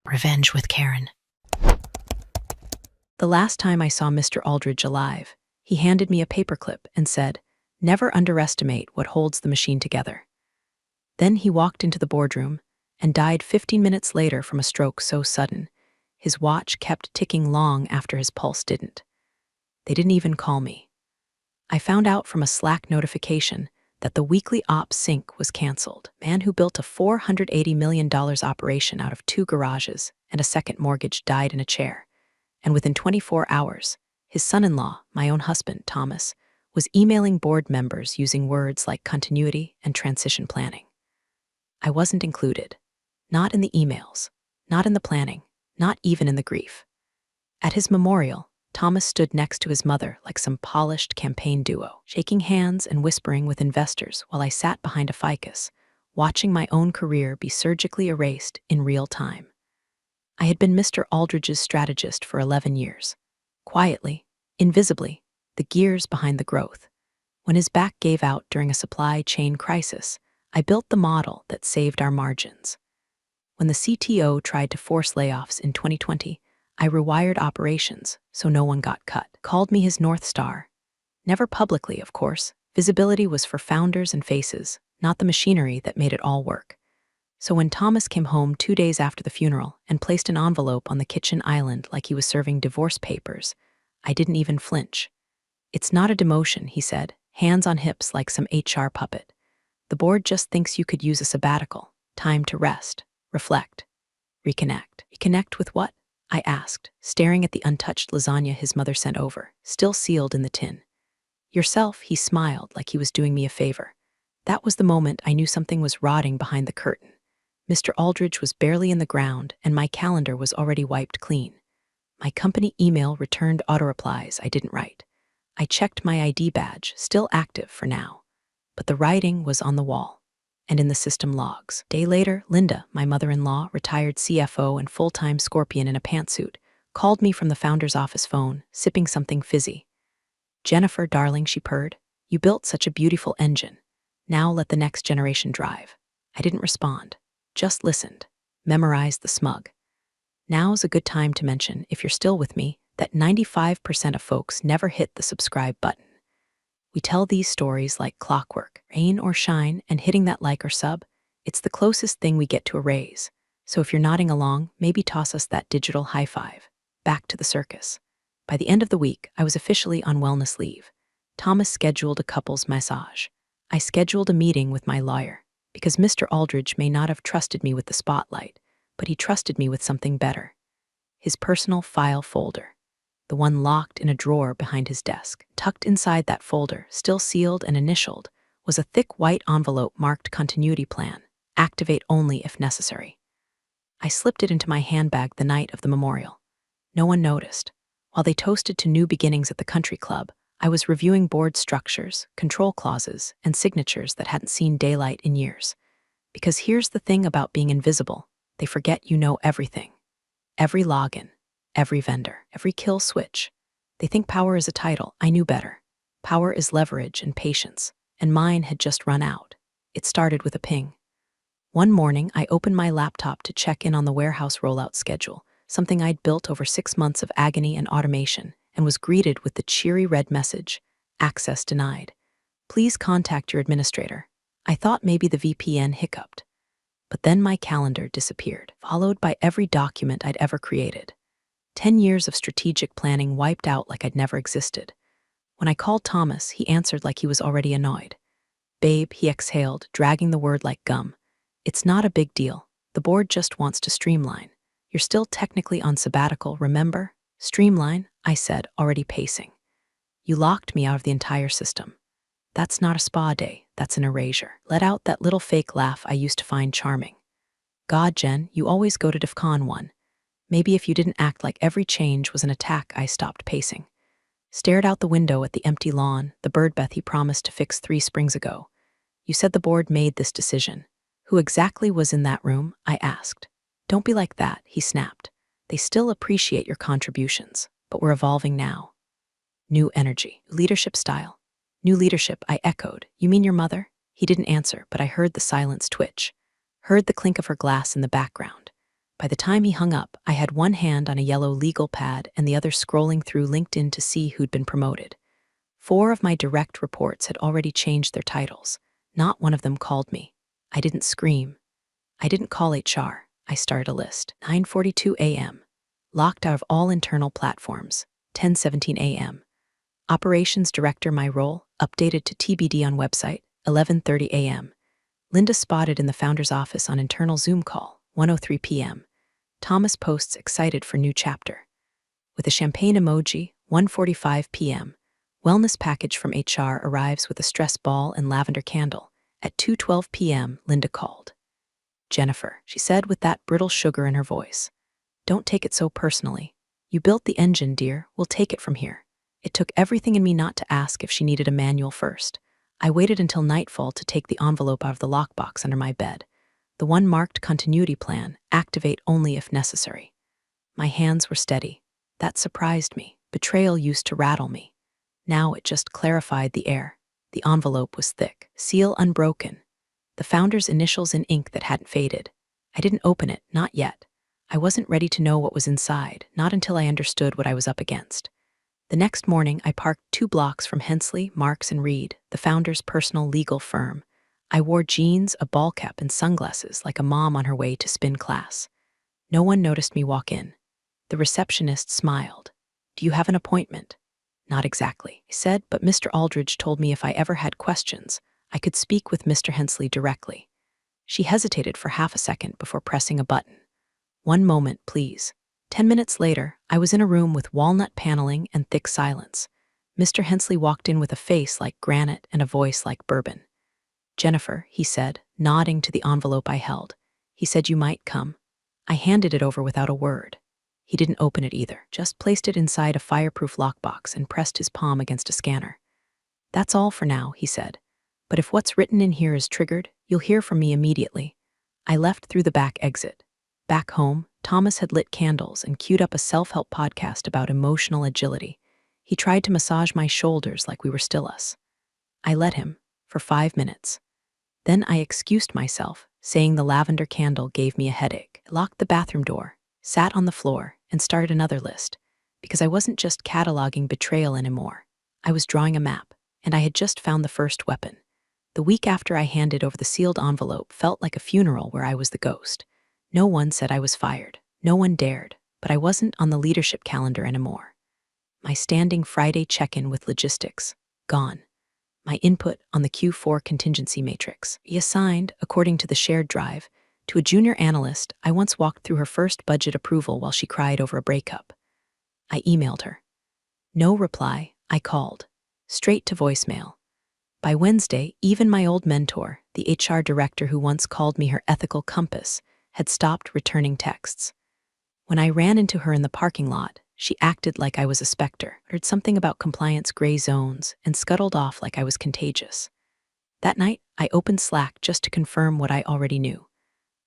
Revenge with Karen. The last time I saw Mr. Aldridge alive, he handed me a paperclip and said, "Never underestimate what holds the machine together." Then he walked into the boardroom and died 15 minutes later from a stroke so sudden, his watch kept ticking long after his pulse didn't. They didn't even call me. I found out from a Slack notification that the weekly ops sync was canceled. Man who built a $480 million operation out of 2 garages and a second mortgage died in a chair. And within 24 hours, his son-in-law, my own husband, Thomas, was emailing board members using words like continuity and transition planning. I wasn't included. Not in the emails, not in the planning, not even in the grief. At his memorial, Thomas stood next to his mother like some polished campaign duo, shaking hands and whispering with investors while I sat behind a ficus, watching my own career be surgically erased in real time. I had been Mr. Aldridge's strategist for 11 years. Quietly, invisibly, the gears behind the growth. When his back gave out during a supply chain crisis, I built the model that saved our margins. When the CTO tried to force layoffs in 2020, I rewired operations so no one got cut. Called me his North Star. Never publicly, of course. Visibility was for founders and faces, not the machinery that made it all work. So when Thomas came home 2 days after the funeral and placed an envelope on the kitchen island like he was serving divorce papers, I didn't even flinch. "It's not a demotion," he said, hands on hips like some HR puppet. "The board just thinks you could use a sabbatical, time to rest, reflect, reconnect." Reconnect with what? I asked, staring at the untouched lasagna his mother sent over, still sealed in the tin. "Yourself," he smiled like he was doing me a favor. That was the moment I knew something was rotting behind the curtain. Mr. Aldridge was barely in the ground, and my calendar was already wiped clean. My company email returned auto-replies I didn't write. I checked my ID badge, still active for now. But the writing was on the wall, and in the system logs. Day later, Linda, my mother-in-law, retired CFO and full-time scorpion in a pantsuit, called me from the founder's office phone, sipping something fizzy. "Jennifer, darling," she purred, "you built such a beautiful engine. Now let the next generation drive." I didn't respond. Just listened, memorized the smug. Now's a good time to mention, if you're still with me, that 95% of folks never hit the subscribe button. We tell these stories like clockwork, rain or shine, and hitting that like or sub, it's the closest thing we get to a raise. So if you're nodding along, maybe toss us that digital high five. Back to the circus. By the end of the week, I was officially on wellness leave. Thomas scheduled a couples massage. I scheduled a meeting with my lawyer, because Mr. Aldridge may not have trusted me with the spotlight, but he trusted me with something better. His personal file folder, the one locked in a drawer behind his desk. Tucked inside that folder, still sealed and initialed, was a thick white envelope marked Continuity Plan, activate only if necessary. I slipped it into my handbag the night of the memorial. No one noticed. While they toasted to new beginnings at the country club, I was reviewing board structures, control clauses, and signatures that hadn't seen daylight in years. Because here's the thing about being invisible, they forget you know everything. Every login, every vendor, every kill switch. They think power is a title. I knew better. Power is leverage and patience, and mine had just run out. It started with a ping. One morning, I opened my laptop to check in on the warehouse rollout schedule, something I'd built over 6 months of agony and automation, and was greeted with the cheery red message, "Access denied. Please contact your administrator." I thought maybe the VPN hiccuped. But then my calendar disappeared, followed by every document I'd ever created. 10 years of strategic planning wiped out like I'd never existed. When I called Thomas, he answered like he was already annoyed. "Babe," he exhaled, dragging the word like gum. "It's not a big deal. The board just wants to streamline. You're still technically on sabbatical, remember? Streamline," I said, already pacing. "You locked me out of the entire system. That's not a spa day, that's an erasure." Let out that little fake laugh I used to find charming. "God, Jen, you always go to DEFCON 1. Maybe if you didn't act like every change was an attack," I stopped pacing. Stared out the window at the empty lawn, the birdbath he promised to fix 3 springs ago. "You said the board made this decision. Who exactly was in that room?" I asked. "Don't be like that," he snapped. "They still appreciate your contributions, but we're evolving now." New energy, leadership style. "New leadership," I echoed. "You mean your mother?" He didn't answer, but I heard the silence twitch. Heard the clink of her glass in the background. By the time he hung up, I had one hand on a yellow legal pad and the other scrolling through LinkedIn to see who'd been promoted. 4 of my direct reports had already changed their titles. Not one of them called me. I didn't scream. I didn't call HR. I started a list. 9:42 a.m. Locked out of all internal platforms. 10:17 a.m. Operations Director my role, updated to TBD on website. 11:30 a.m. Linda spotted in the founder's office on internal Zoom call. 1:03 p.m. Thomas posts excited for new chapter. With a champagne emoji. 1:45 p.m. Wellness package from HR arrives with a stress ball and lavender candle. At 2:12 p.m., Linda called. Jennifer, she said with that brittle sugar in her voice. Don't take it so personally. You built the engine, dear. We'll take it from here. It took everything in me not to ask if she needed a manual first. I waited until nightfall to take the envelope out of the lockbox under my bed. The one marked continuity plan, activate only if necessary. My hands were steady. That surprised me. Betrayal used to rattle me. Now it just clarified the air. The envelope was thick, seal unbroken. The founder's initials in ink that hadn't faded. I didn't open it, not yet. I wasn't ready to know what was inside, not until I understood what I was up against. The next morning, I parked 2 blocks from Hensley, Marks & Reed, the founder's personal legal firm. I wore jeans, a ball cap, and sunglasses like a mom on her way to spin class. No one noticed me walk in. The receptionist smiled. Do you have an appointment? Not exactly, I said, but Mr. Aldridge told me if I ever had questions, I could speak with Mr. Hensley directly. She hesitated for half a second before pressing a button. 1 moment, please. 10 minutes later, I was in a room with walnut paneling and thick silence. Mr. Hensley walked in with a face like granite and a voice like bourbon. Jennifer, he said, nodding to the envelope I held. He said you might come. I handed it over without a word. He didn't open it either, just placed it inside a fireproof lockbox and pressed his palm against a scanner. That's all for now, he said. But if what's written in here is triggered, you'll hear from me immediately. I left through the back exit. Back home, Thomas had lit candles and queued up a self-help podcast about emotional agility. He tried to massage my shoulders like we were still us. I let him, for 5 minutes. Then I excused myself, saying the lavender candle gave me a headache. I locked the bathroom door, sat on the floor, and started another list, because I wasn't just cataloging betrayal anymore. I was drawing a map, and I had just found the first weapon. The week after I handed over the sealed envelope felt like a funeral where I was the ghost. No one said I was fired. No one dared, but I wasn't on the leadership calendar anymore. My standing Friday check-in with logistics, gone. My input on the Q4 contingency matrix, assigned, according to the shared drive, to a junior analyst I once walked through her first budget approval while she cried over a breakup. I emailed her. No reply, I called. Straight to voicemail. By Wednesday, even my old mentor, the HR director who once called me her ethical compass, had stopped returning texts. When I ran into her in the parking lot, she acted like I was a specter, heard something about compliance gray zones, and scuttled off like I was contagious. That night, I opened Slack just to confirm what I already knew.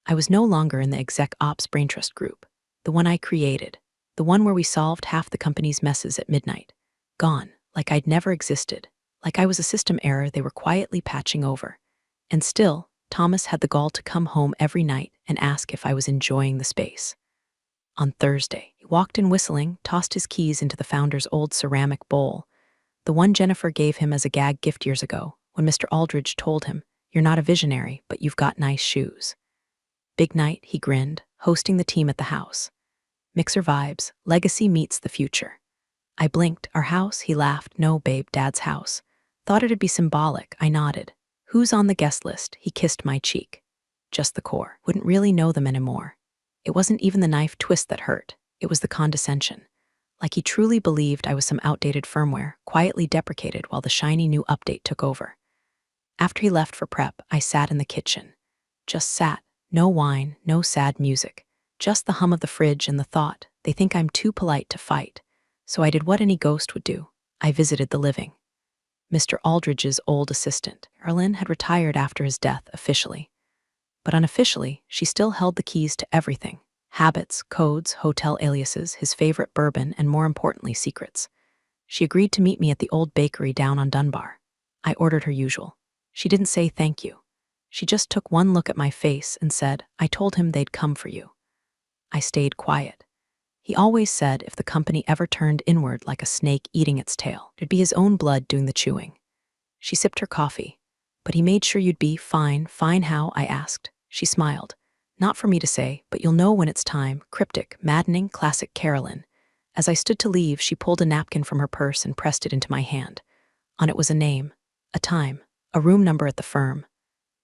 I was no longer in the exec ops brain trust group, the one I created, the one where we solved half the company's messes at midnight. Gone, like I'd never existed, like I was a system error they were quietly patching over. And still, Thomas had the gall to come home every night and ask if I was enjoying the space. On Thursday, he walked in whistling, tossed his keys into the founder's old ceramic bowl, the one Jennifer gave him as a gag gift years ago, when Mr. Aldridge told him, "You're not a visionary, but you've got nice shoes." Big night, he grinned, hosting the team at the house. Mixer vibes, legacy meets the future. I blinked. Our house? He laughed. No, babe, Dad's house. Thought it'd be symbolic. I nodded. Who's on the guest list? He kissed my cheek. Just the core. Wouldn't really know them anymore. It wasn't even the knife twist that hurt. It was the condescension. Like he truly believed I was some outdated firmware, quietly deprecated while the shiny new update took over. After he left for prep, I sat in the kitchen. Just sat. No wine, no sad music. Just the hum of the fridge and the thought, they think I'm too polite to fight. So I did what any ghost would do. I visited the living. Mr. Aldridge's old assistant, Erlyn, had retired after his death officially. But unofficially, she still held the keys to everything. Habits, codes, hotel aliases, his favorite bourbon, and more importantly, secrets. She agreed to meet me at the old bakery down on Dunbar. I ordered her usual. She didn't say thank you. She just took one look at my face and said, "I told him they'd come for you." I stayed quiet. He always said if the company ever turned inward like a snake eating its tail, it'd be his own blood doing the chewing. She sipped her coffee. But he made sure you'd be fine. Fine how? I asked. She smiled. Not for me to say, but you'll know when it's time. Cryptic, maddening, classic Carolyn. As I stood to leave, she pulled a napkin from her purse and pressed it into my hand. On it was a name, a time, a room number at the firm.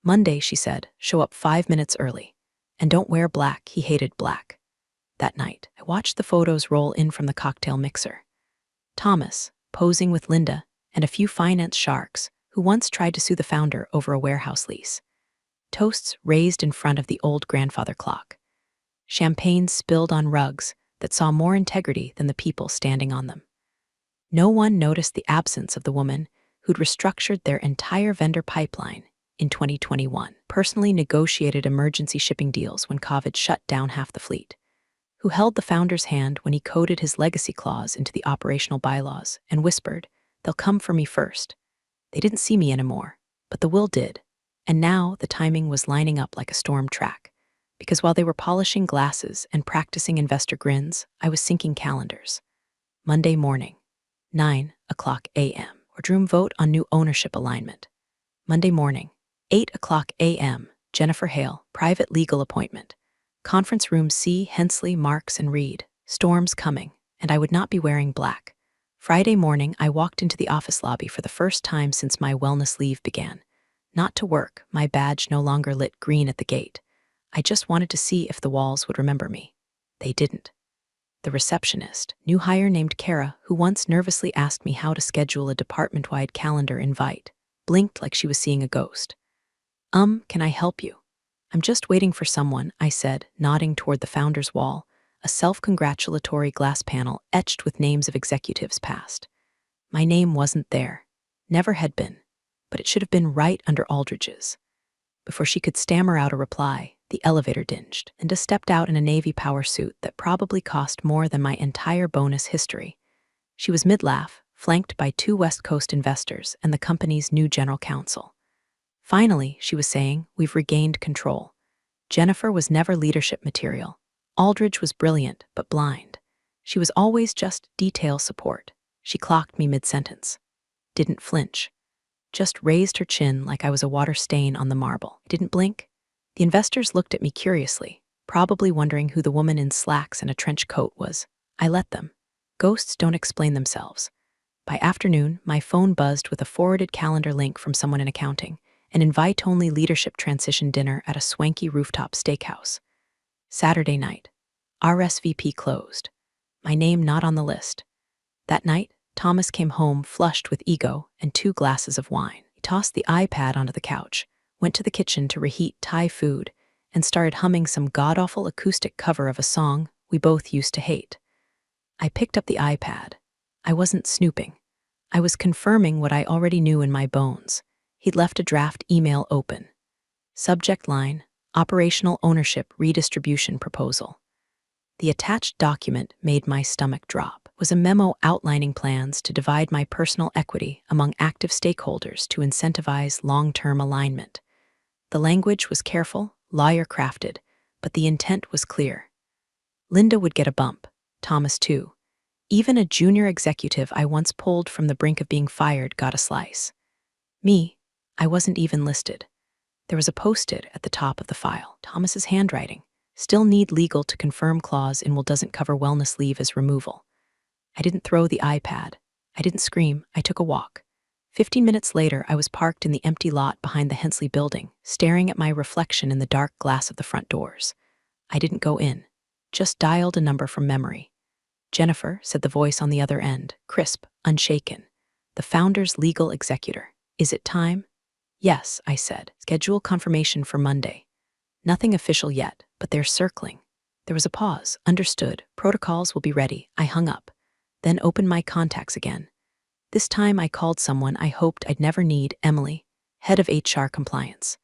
Monday, she said, show up 5 minutes early. And don't wear black. He hated black. That night, I watched the photos roll in from the cocktail mixer. Thomas, posing with Linda, and a few finance sharks who once tried to sue the founder over a warehouse lease. Toasts raised in front of the old grandfather clock. Champagne spilled on rugs that saw more integrity than the people standing on them. No one noticed the absence of the woman who'd restructured their entire vendor pipeline in 2021, personally negotiated emergency shipping deals when COVID shut down half the fleet, who held the founder's hand when he coded his legacy clause into the operational bylaws and whispered, "They'll come for me first." They didn't see me anymore, but the will did. And now the timing was lining up like a storm track, because while they were polishing glasses and practicing investor grins, I was syncing calendars. Monday morning, 9:00 a.m. Boardroom vote on new ownership alignment. Monday morning, 8:00 a.m. Jennifer Hale, private legal appointment. Conference room C, Hensley, Marks, and Reed. Storms coming, and I would not be wearing black. Friday morning, I walked into the office lobby for the first time since my wellness leave began. Not to work, my badge no longer lit green at the gate. I just wanted to see if the walls would remember me. They didn't. The receptionist, new hire named Kara, who once nervously asked me how to schedule a department-wide calendar invite, blinked like she was seeing a ghost. Can I help you?" "I'm just waiting for someone," I said, nodding toward the founder's wall, a self-congratulatory glass panel etched with names of executives past. My name wasn't there. Never had been. But it should have been right under Aldridge's. Before she could stammer out a reply, the elevator dinged, and Linda stepped out in a navy power suit that probably cost more than my entire bonus history. She was mid-laugh, flanked by 2 West Coast investors and the company's new general counsel. Finally, she was saying, "We've regained control." Jennifer was never leadership material. Aldridge was brilliant, but blind. She was always just detail support. She clocked me mid-sentence. Didn't flinch. Just raised her chin like I was a water stain on the marble. Didn't blink. The investors looked at me curiously, probably wondering who the woman in slacks and a trench coat was. I let them. Ghosts don't explain themselves. By afternoon, my phone buzzed with a forwarded calendar link from someone in accounting, an invite-only leadership transition dinner at a swanky rooftop steakhouse. Saturday night. RSVP closed. My name not on the list. That night, Thomas came home flushed with ego and 2 glasses of wine. He tossed the iPad onto the couch, went to the kitchen to reheat Thai food, and started humming some god-awful acoustic cover of a song we both used to hate. I picked up the iPad. I wasn't snooping. I was confirming what I already knew in my bones. He'd left a draft email open. Subject line, Operational Ownership Redistribution Proposal. The attached document made my stomach drop. Was a memo outlining plans to divide my personal equity among active stakeholders to incentivize long-term alignment. The language was careful, lawyer-crafted, but the intent was clear. Linda would get a bump, Thomas too. Even a junior executive I once pulled from the brink of being fired got a slice. Me, I wasn't even listed. There was a post-it at the top of the file, Thomas's handwriting. Still need legal to confirm clause in will doesn't cover wellness leave as removal. I didn't throw the iPad. I didn't scream. I took a walk. 15 minutes later, I was parked in the empty lot behind the Hensley building, staring at my reflection in the dark glass of the front doors. I didn't go in, just dialed a number from memory. "Jennifer," said the voice on the other end, crisp, unshaken. "The founder's legal executor. Is it time?" "Yes," I said. "Schedule confirmation for Monday." "Nothing official yet, but they're circling." There was a pause. "Understood. Protocols will be ready." I hung up. Then opened my contacts again. This time I called someone I hoped I'd never need, Emily, head of HR compliance.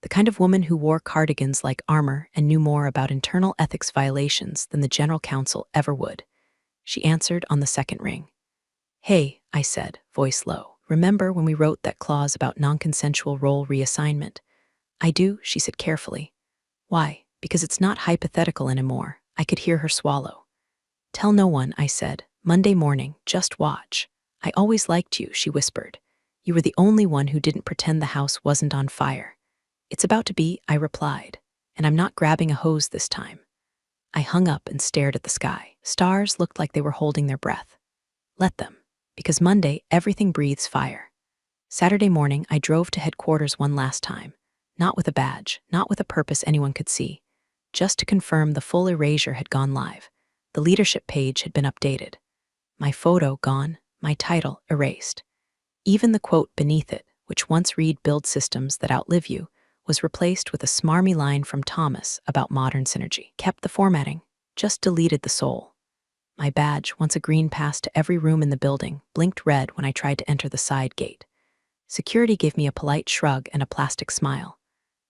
The kind of woman who wore cardigans like armor and knew more about internal ethics violations than the general counsel ever would. She answered on the second ring. "Hey," I said, voice low. "Remember when we wrote that clause about non-consensual role reassignment?" "I do," she said carefully. "Why?" "Because it's not hypothetical anymore. I could hear her swallow. "Tell no one," I said. "Monday morning, just watch." "I always liked you," she whispered. "You were the only one who didn't pretend the house wasn't on fire." "It's about to be," I replied, "and I'm not grabbing a hose this time." I hung up and stared at the sky. Stars looked like they were holding their breath. Let them, because Monday, everything breathes fire. Saturday morning, I drove to headquarters one last time, not with a badge, not with a purpose anyone could see, just to confirm the full erasure had gone live. The leadership page had been updated. My photo gone, my title erased. Even the quote beneath it, which once read "Build systems that outlive you," was replaced with a smarmy line from Thomas about modern synergy. Kept the formatting, just deleted the soul. My badge, once a green pass to every room in the building, blinked red when I tried to enter the side gate. Security gave me a polite shrug and a plastic smile.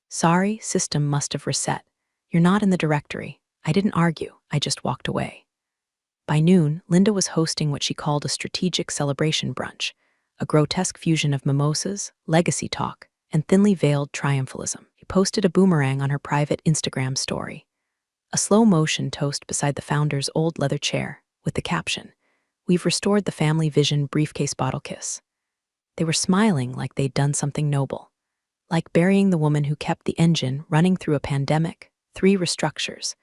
"Sorry, system must have reset. You're not in the directory." I didn't argue, I just walked away. By noon, Linda was hosting what she called a strategic celebration brunch, a grotesque fusion of mimosas, legacy talk, and thinly veiled triumphalism. She posted a boomerang on her private Instagram story. A slow-motion toast beside the founder's old leather chair, with the caption, "We've restored the family vision briefcase bottle kiss." They were smiling like they'd done something noble, like burying the woman who kept the engine running through a pandemic, 3 restructures,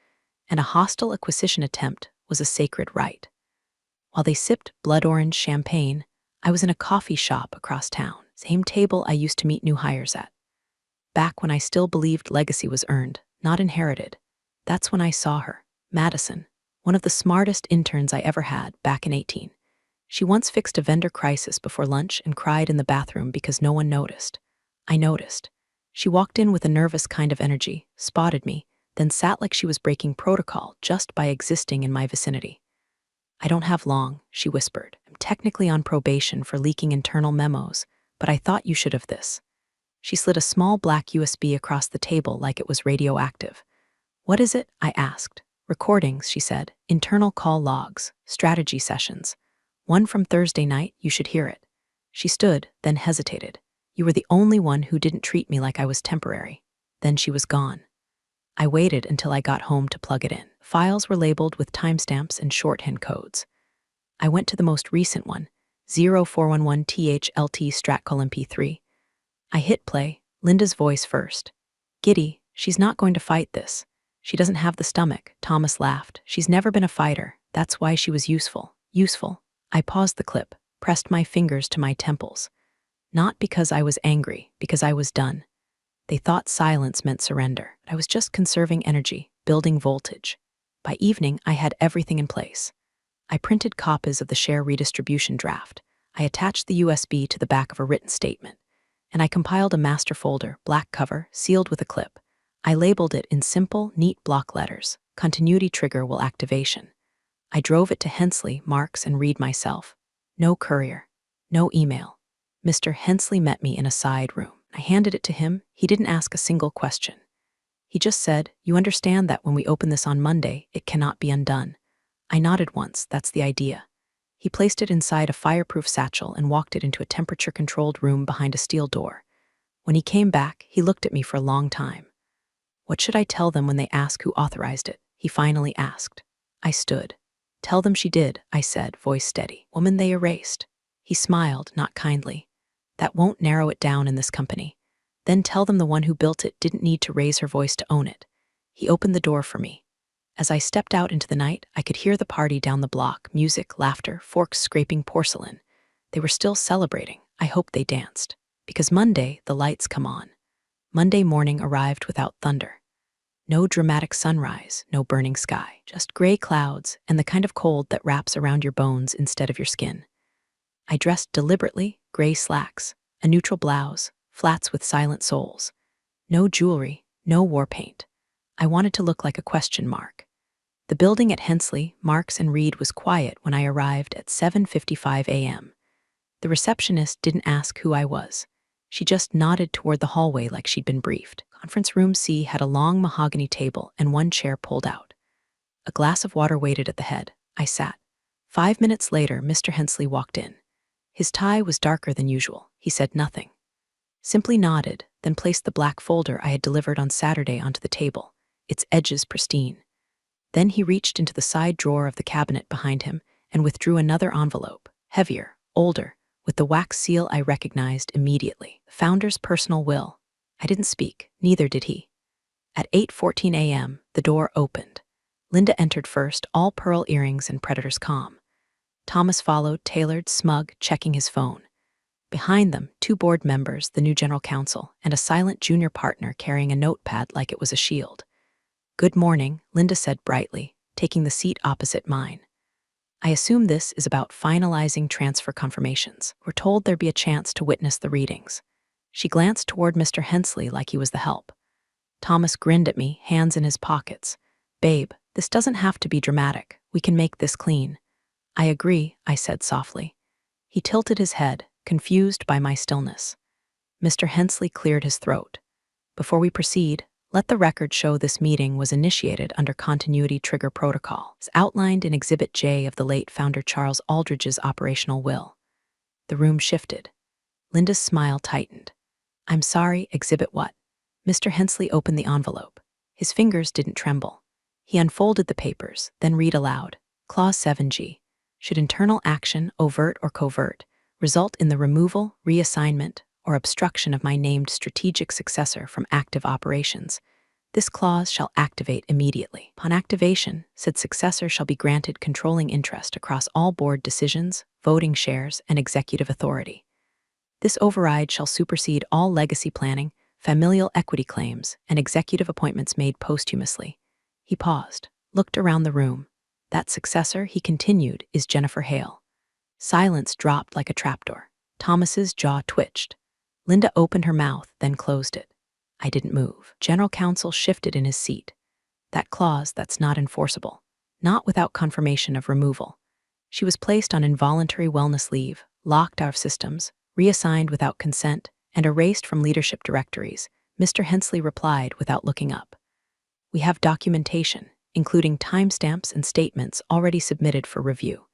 and a hostile acquisition attempt was a sacred rite. While they sipped blood orange champagne, I was in a coffee shop across town, same table I used to meet new hires at. Back when I still believed legacy was earned, not inherited. That's when I saw her, Madison, one of the smartest interns I ever had, back in 18. She once fixed a vendor crisis before lunch and cried in the bathroom because no one noticed. I noticed. She walked in with a nervous kind of energy, spotted me, then sat like she was breaking protocol just by existing in my vicinity. "I don't have long," she whispered. "I'm technically on probation for leaking internal memos, but I thought you should have this." She slid a small black USB across the table like it was radioactive. "What is it?" I asked. "Recordings," she said. "Internal call logs, strategy sessions. One from Thursday night, you should hear it." She stood, then hesitated. "You were the only one who didn't treat me like I was temporary." Then she was gone. I waited until I got home to plug it in. Files were labeled with timestamps and shorthand codes. I went to the most recent one, 0411THLT Stratcol MP3. I hit play, Linda's voice first. "Giddy, she's not going to fight this. She doesn't have the stomach," Thomas laughed. "She's never been a fighter. That's why she was useful." Useful. I paused the clip, pressed my fingers to my temples. Not because I was angry, because I was done. They thought silence meant surrender. I was just conserving energy, building voltage. By evening, I had everything in place. I printed copies of the share redistribution draft. I attached the USB to the back of a written statement. And I compiled a master folder, black cover, sealed with a clip. I labeled it in simple, neat block letters. Continuity trigger will activation. I drove it to Hensley, Marks, and Reed myself. No courier. No email. Mr. Hensley met me in a side room. I handed it to him. He didn't ask a single question. He just said, "You understand that when we open this on Monday, it cannot be undone." I nodded once. That's the idea. He placed it inside a fireproof satchel and walked it into a temperature-controlled room behind a steel door. When he came back, he looked at me for a long time. "What should I tell them when they ask who authorized it?" he finally asked. I stood. "Tell them she did," I said, voice steady. "Woman they erased." He smiled, not kindly. "That won't narrow it down in this company. Then tell them the one who built it didn't need to raise her voice to own it." He opened the door for me. As I stepped out into the night, I could hear the party down the block, music, laughter, forks scraping porcelain. They were still celebrating. I hoped they danced. Because Monday, the lights come on. Monday morning arrived without thunder. No dramatic sunrise, no burning sky, just gray clouds and the kind of cold that wraps around your bones instead of your skin. I dressed deliberately, gray slacks, a neutral blouse, flats with silent soles. No jewelry, no war paint. I wanted to look like a question mark. The building at Hensley, Marks and Reed was quiet when I arrived at 7:55 a.m. The receptionist didn't ask who I was. She just nodded toward the hallway like she'd been briefed. Conference room C had a long mahogany table and one chair pulled out. A glass of water waited at the head. I sat. 5 minutes later, Mr. Hensley walked in. His tie was darker than usual. He said nothing. Simply nodded, then placed the black folder I had delivered on Saturday onto the table, its edges pristine. Then he reached into the side drawer of the cabinet behind him and withdrew another envelope, heavier, older, with the wax seal I recognized immediately. The founder's personal will. I didn't speak, neither did he. At 8:14 a.m., the door opened. Linda entered first, all pearl earrings and predator's calm. Thomas followed, tailored, smug, checking his phone. Behind them, 2 board members, the new general counsel, and a silent junior partner carrying a notepad like it was a shield. "Good morning," Linda said brightly, taking the seat opposite mine. "I assume this is about finalizing transfer confirmations. We're told there'd be a chance to witness the readings." She glanced toward Mr. Hensley like he was the help. Thomas grinned at me, hands in his pockets. "Babe, this doesn't have to be dramatic. We can make this clean." "I agree," I said softly. He tilted his head, confused by my stillness. Mr. Hensley cleared his throat. "Before we proceed, let the record show this meeting was initiated under continuity trigger protocol, as outlined in Exhibit J of the late founder Charles Aldridge's operational will." The room shifted. Linda's smile tightened. "I'm sorry, exhibit what?" Mr. Hensley opened the envelope. His fingers didn't tremble. He unfolded the papers, then read aloud. Clause 7G. Should internal action, overt or covert, result in the removal, reassignment, or obstruction of my named strategic successor from active operations, this clause shall activate immediately. Upon activation, said successor shall be granted controlling interest across all board decisions, voting shares, and executive authority. This override shall supersede all legacy planning, familial equity claims, and executive appointments made posthumously. He paused, looked around the room. That successor, he continued, is Jennifer Hale. Silence dropped like a trapdoor. Thomas's jaw twitched. Linda opened her mouth, then closed it. I didn't move. General counsel shifted in his seat. "That clause, that's not enforceable. Not without confirmation of removal." She was placed on involuntary wellness leave, locked out of systems, reassigned without consent, and erased from leadership directories. Mr. Hensley replied without looking up. "We have documentation, including timestamps and statements already submitted for review."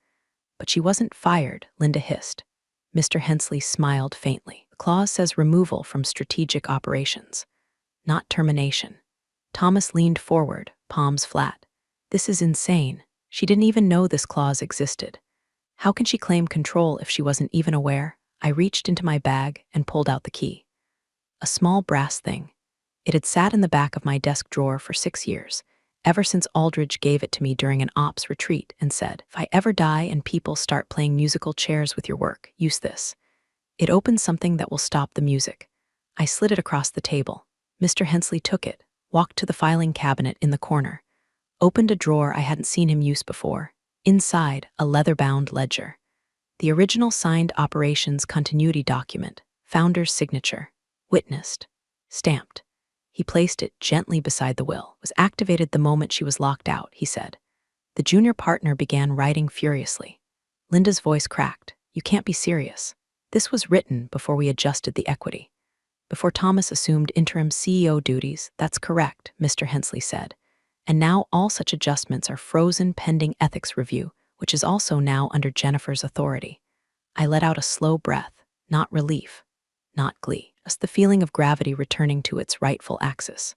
"But she wasn't fired," Linda hissed. Mr. Hensley smiled faintly. "The clause says removal from strategic operations, not termination." Thomas leaned forward, palms flat. "This is insane. She didn't even know this clause existed. How can she claim control if she wasn't even aware?" I reached into my bag and pulled out the key. A small brass thing. It had sat in the back of my desk drawer for 6 years, ever since Aldridge gave it to me during an ops retreat and said, "If I ever die and people start playing musical chairs with your work, use this. It opens something that will stop the music." I slid it across the table. Mr. Hensley took it, walked to the filing cabinet in the corner, opened a drawer I hadn't seen him use before. Inside, a leather-bound ledger. The original signed operations continuity document, founder's signature, witnessed, stamped. He placed it gently beside the will. "Was activated the moment she was locked out," he said. The junior partner began writing furiously. Linda's voice cracked. "You can't be serious. This was written before we adjusted the equity. Before Thomas assumed interim CEO duties." "That's correct," Mr. Hensley said. "And now all such adjustments are frozen pending ethics review, which is also now under Jennifer's authority." I let out a slow breath, not relief, not glee, just the feeling of gravity returning to its rightful axis.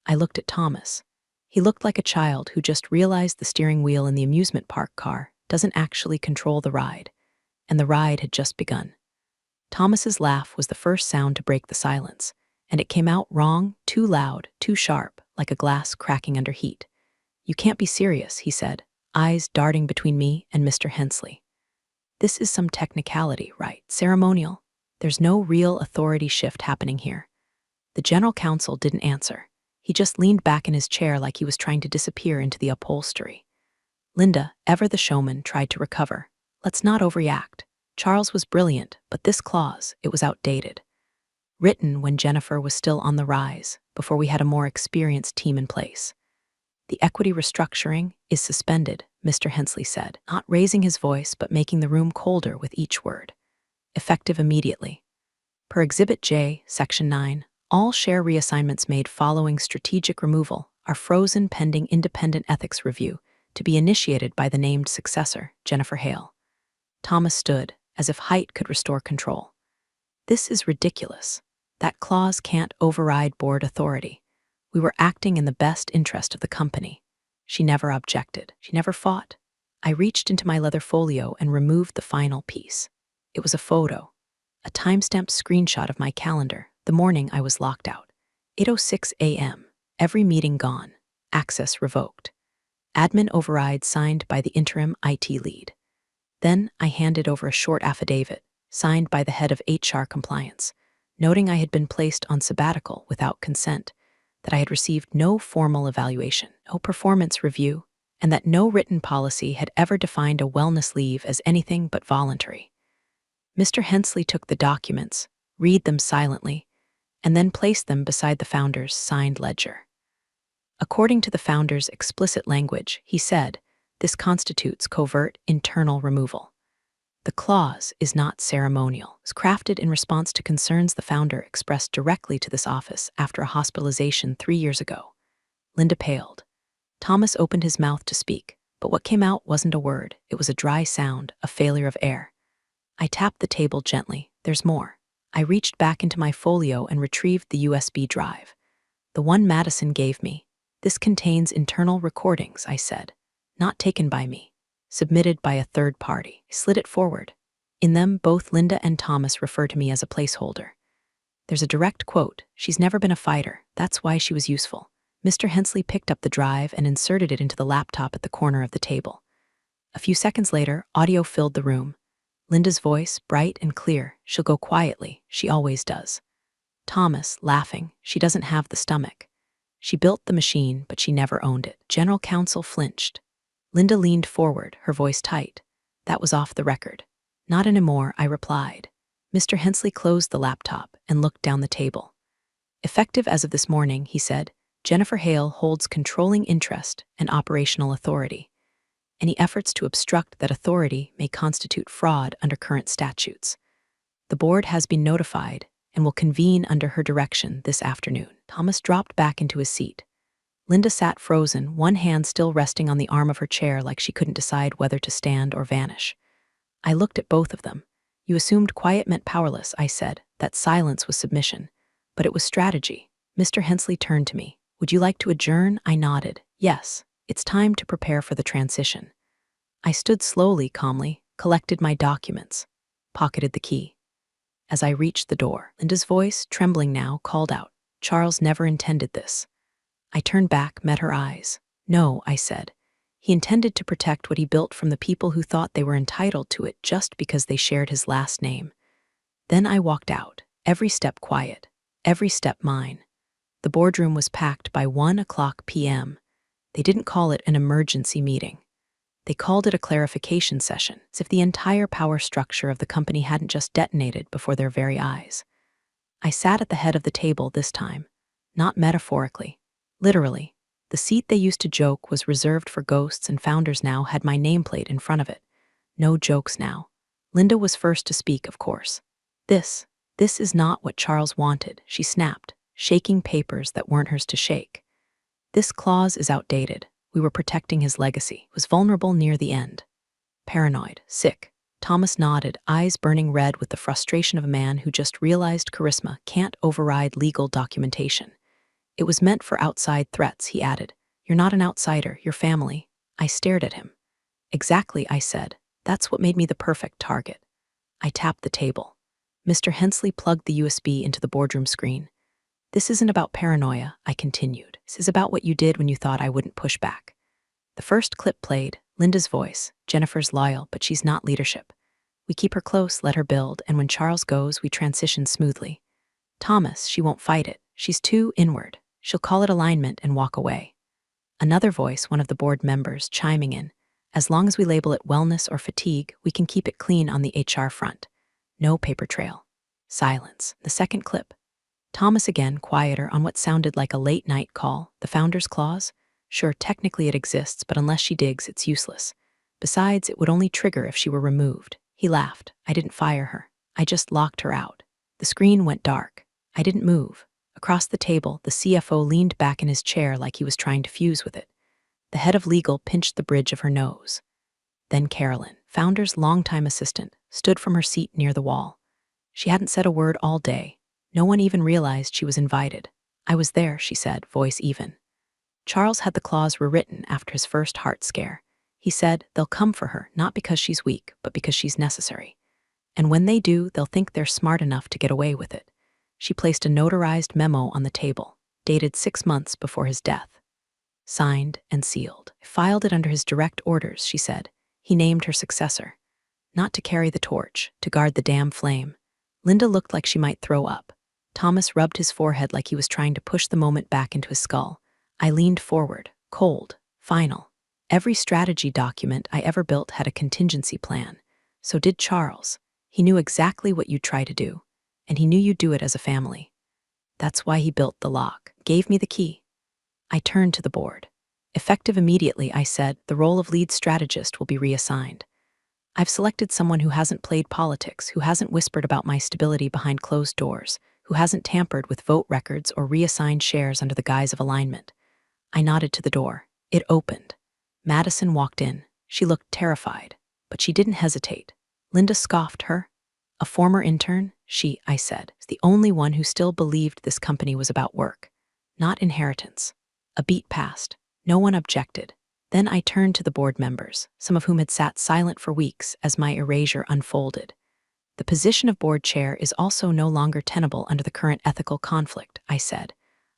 I looked at Thomas. He looked like a child who just realized the steering wheel in the amusement park car doesn't actually control the ride, and the ride had just begun. Thomas's laugh was the first sound to break the silence, and it came out wrong, too loud, too sharp, like a glass cracking under heat. "You can't be serious," he said, eyes darting between me and Mr. Hensley. "This is some technicality, right? Ceremonial. There's no real authority shift happening here." The general counsel didn't answer. He just leaned back in his chair like he was trying to disappear into the upholstery. Linda, ever the showman, tried to recover. "Let's not overreact. Charles was brilliant, but this clause, it was outdated. Written when Jennifer was still on the rise, before we had a more experienced team in place. The equity restructuring is suspended," Mr. Hensley said, not raising his voice but making the room colder with each word. "Effective immediately. Per Exhibit J, Section 9, all share reassignments made following strategic removal are frozen pending independent ethics review to be initiated by the named successor, Jennifer Hale." Thomas stood, as if height could restore control. "This is ridiculous. That clause can't override board authority. We were acting in the best interest of the company." She never objected. She never fought. I reached into my leather folio and removed the final piece. It was a photo, a timestamped screenshot of my calendar, the morning I was locked out. 8:06 a.m. Every meeting gone. Access revoked. Admin override signed by the interim IT lead. Then I handed over a short affidavit, signed by the head of HR compliance, noting I had been placed on sabbatical without consent, that I had received no formal evaluation, no performance review, and that no written policy had ever defined a wellness leave as anything but voluntary. Mr. Hensley took the documents, read them silently, and then placed them beside the founder's signed ledger. According to the founder's explicit language, he said, this constitutes covert internal removal. The clause is not ceremonial. It was crafted in response to concerns the founder expressed directly to this office after a hospitalization 3 years ago. Linda paled. Thomas opened his mouth to speak, but what came out wasn't a word. It was a dry sound, a failure of air. I tapped the table gently. There's more. I reached back into my folio and retrieved the USB drive. The one Madison gave me. This contains internal recordings, I said. Not taken by me. Submitted by a third party. I slid it forward. In them, both Linda and Thomas refer to me as a placeholder. There's a direct quote, "She's never been a fighter. That's why she was useful." Mr. Hensley picked up the drive and inserted it into the laptop at the corner of the table. A few seconds later, audio filled the room. Linda's voice, bright and clear. She'll go quietly. She always does. Thomas, laughing. She doesn't have the stomach. She built the machine, but she never owned it. General counsel flinched. Linda leaned forward, her voice tight. That was off the record. Not anymore, I replied. Mr. Hensley closed the laptop and looked down the table. Effective as of this morning, he said, Jennifer Hale holds controlling interest and operational authority. Any efforts to obstruct that authority may constitute fraud under current statutes. The board has been notified and will convene under her direction this afternoon. Thomas dropped back into his seat. Linda sat frozen, one hand still resting on the arm of her chair like she couldn't decide whether to stand or vanish. I looked at both of them. You assumed quiet meant powerless, I said, that silence was submission. But it was strategy. Mr. Hensley turned to me. Would you like to adjourn? I nodded. Yes, it's time to prepare for the transition. I stood slowly, calmly, collected my documents, pocketed the key. As I reached the door, Linda's voice, trembling now, called out, Charles never intended this. I turned back, met her eyes. No, I said. He intended to protect what he built from the people who thought they were entitled to it just because they shared his last name. Then I walked out, every step quiet, every step mine. The boardroom was packed by 1:00 p.m. They didn't call it an emergency meeting. They called it a clarification session, as if the entire power structure of the company hadn't just detonated before their very eyes. I sat at the head of the table this time, not metaphorically. Literally, the seat they used to joke was reserved for ghosts and founders now had my nameplate in front of it. No jokes now. Linda was first to speak, of course. This is not what Charles wanted, she snapped, shaking papers that weren't hers to shake. This clause is outdated. We were protecting his legacy. Was vulnerable near the end. Paranoid, sick. Thomas nodded, eyes burning red with the frustration of a man who just realized charisma can't override legal documentation. It was meant for outside threats, he added. You're not an outsider, you're family. I stared at him. Exactly, I said. That's what made me the perfect target. I tapped the table. Mr. Hensley plugged the USB into the boardroom screen. This isn't about paranoia, I continued. This is about what you did when you thought I wouldn't push back. The first clip played, Linda's voice. Jennifer's loyal, but she's not leadership. We keep her close, let her build, and when Charles goes, we transition smoothly. Thomas, she won't fight it. She's too inward. She'll call it alignment and walk away. Another voice, one of the board members, chiming in. As long as we label it wellness or fatigue, we can keep it clean on the HR front. No paper trail. Silence. The second clip. Thomas again, quieter, on what sounded like a late-night call. The founder's clause? Sure, technically it exists, but unless she digs, it's useless. Besides, it would only trigger if she were removed. He laughed. I didn't fire her. I just locked her out. The screen went dark. I didn't move. Across the table, the CFO leaned back in his chair like he was trying to fuse with it. The head of legal pinched the bridge of her nose. Then Carolyn, founder's longtime assistant, stood from her seat near the wall. She hadn't said a word all day. No one even realized she was invited. I was there, she said, voice even. Charles had the clause rewritten after his first heart scare. He said they'll come for her, not because she's weak, but because she's necessary. And when they do, they'll think they're smart enough to get away with it. She placed a notarized memo on the table, dated 6 months before his death. Signed and sealed. I filed it under his direct orders, she said. He named her successor. Not to carry the torch, to guard the damn flame. Linda looked like she might throw up. Thomas rubbed his forehead like he was trying to push the moment back into his skull. I leaned forward, cold, final. Every strategy document I ever built had a contingency plan. So did Charles. He knew exactly what you'd try to do, and he knew you'd do it as a family. That's why he built the lock, gave me the key. I turned to the board. Effective immediately, I said, the role of lead strategist will be reassigned. I've selected someone who hasn't played politics, who hasn't whispered about my stability behind closed doors, who hasn't tampered with vote records or reassigned shares under the guise of alignment. I nodded to the door. It opened. Madison walked in. She looked terrified, but she didn't hesitate. Linda scoffed her. A former intern, I said, is the only one who still believed this company was about work, not inheritance. A beat passed. No one objected. Then I turned to the board members, some of whom had sat silent for weeks as my erasure unfolded. The position of board chair is also no longer tenable under the current ethical conflict, I said.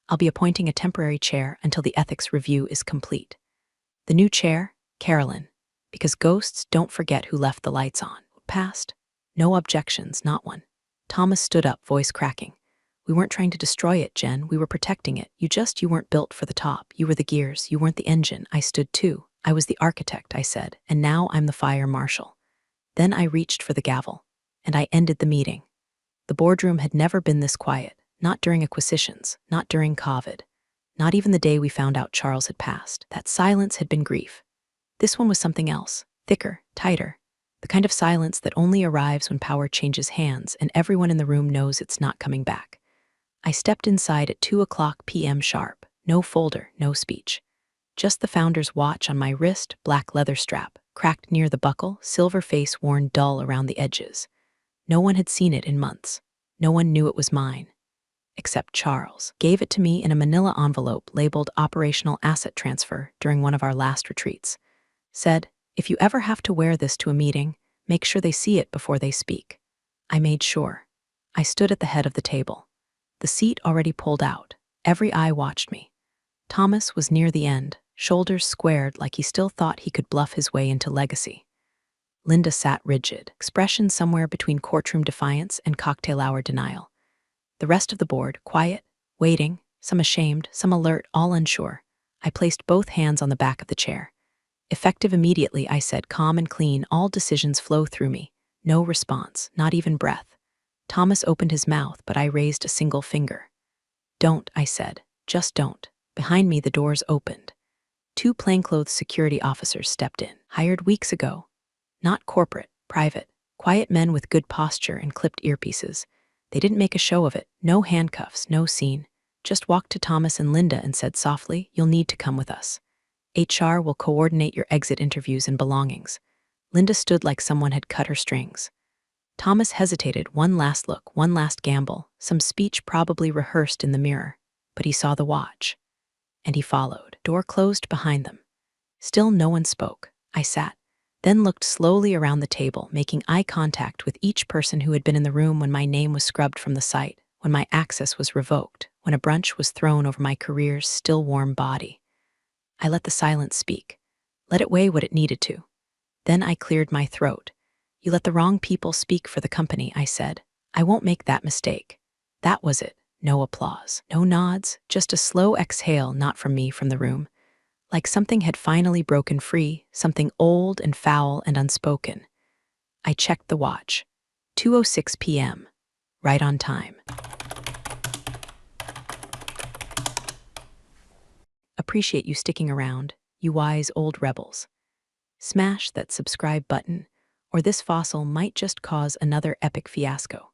I'll be appointing a temporary chair until the ethics review is complete. The new chair, Carolyn, because ghosts don't forget who left the lights on. Passed. No objections, not one. Thomas stood up, voice cracking. We weren't trying to destroy it, Jen. We were protecting it. You weren't built for the top. You were the gears. You weren't the engine. I stood too. I was the architect, I said, and now I'm the fire marshal. Then I reached for the gavel, and I ended the meeting. The boardroom had never been this quiet, not during acquisitions, not during COVID, not even the day we found out Charles had passed. That silence had been grief. This one was something else, thicker, tighter, the kind of silence that only arrives when power changes hands and everyone in the room knows it's not coming back. I stepped inside at 2:00 p.m. sharp. No folder, no speech. Just the founder's watch on my wrist, black leather strap, cracked near the buckle, silver face worn dull around the edges. No one had seen it in months. No one knew it was mine. Except Charles. Gave it to me in a manila envelope labeled Operational Asset Transfer during one of our last retreats. Said, if you ever have to wear this to a meeting, make sure they see it before they speak. I made sure. I stood at the head of the table. The seat already pulled out. Every eye watched me. Thomas was near the end, shoulders squared like he still thought he could bluff his way into legacy. Linda sat rigid, expression somewhere between courtroom defiance and cocktail hour denial. The rest of the board, quiet, waiting, some ashamed, some alert, all unsure. I placed both hands on the back of the chair. Effective immediately, I said, calm and clean, all decisions flow through me. No response, not even breath. Thomas opened his mouth, but I raised a single finger. Don't, I said, just don't. Behind me, the doors opened. 2 plainclothes security officers stepped in, hired weeks ago. Not corporate, private, quiet men with good posture and clipped earpieces. They didn't make a show of it, no handcuffs, no scene. Just walked to Thomas and Linda and said softly, you'll need to come with us. HR will coordinate your exit interviews and belongings. Linda stood like someone had cut her strings. Thomas hesitated, one last look, one last gamble, some speech probably rehearsed in the mirror, but he saw the watch. And he followed. Door closed behind them. Still no one spoke. I sat, then looked slowly around the table, making eye contact with each person who had been in the room when my name was scrubbed from the site, when my access was revoked, when a brunch was thrown over my career's still warm body. I let the silence speak, let it weigh what it needed to. Then I cleared my throat. You let the wrong people speak for the company, I said. I won't make that mistake. That was it. No applause, no nods, just a slow exhale, not from me, from the room. Like something had finally broken free, something old and foul and unspoken. I checked the watch. 2:06 p.m. Right on time. Appreciate you sticking around, you wise old rebels. Smash that subscribe button, or this fossil might just cause another epic fiasco.